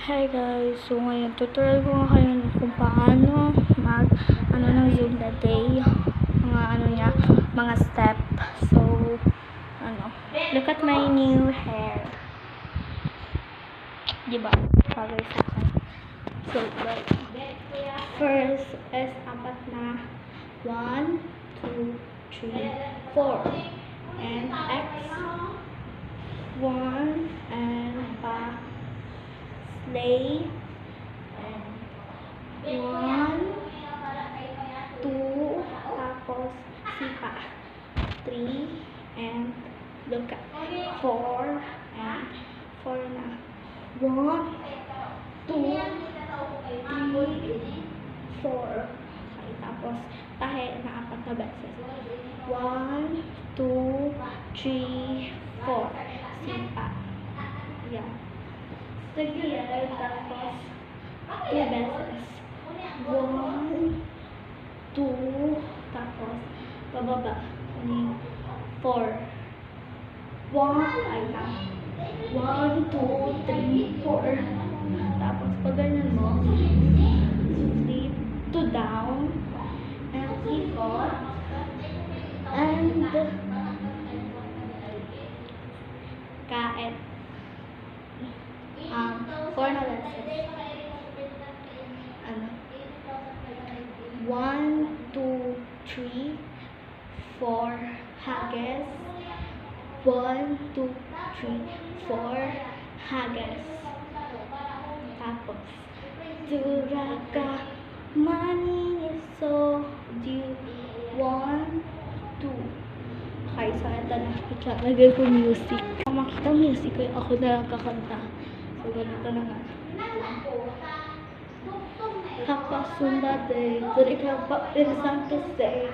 Hi guys, so ngayon tutorial ko nga kayo kung paano mag ng Zoom that day, mga step. So look at my new hair, diba bagay sa akin. So first is apat na 1, 2, 3, 4 and X 1 and slay and 1, 2 tapos sipa 3 and look at 4 and 4 na 1, 2, 3, 4 okay, tapos tahe na apat na beses 1, 2, 3, 4 sipa yan. Together, tapos 2 beses 1, 2 tapos bababa 4 1, 2, 3, 4 tapos pag ganyan mo flip to down and ikot and kaet 4 na beses 1, 2, 3, 4 hages 1, 2, 3, 4 hages tapos duraka money is so due 1, 2 okay, so ito na lagay ko music. Kung makita music ko ako na lang kakanta. So ganito na nga kapag somebody dari kapag pensang kasi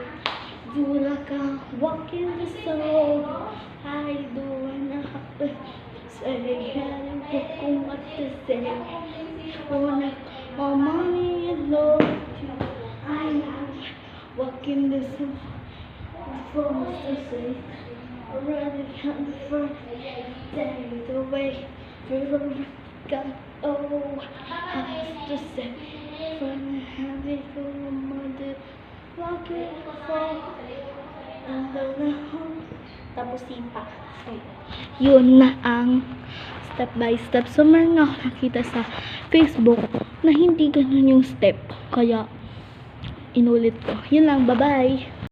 duraka walking the soul I do wanna happen say and kung what to say wanna more money and love I know walking the soul from to say already come the first day the way from God oh has to say from having a mother walking for and the home tapos sipa. So, yun na ang step by step. So meron nga ako nakita sa Facebook na hindi ganun yung step kaya inulit ko. Yun lang, bye bye.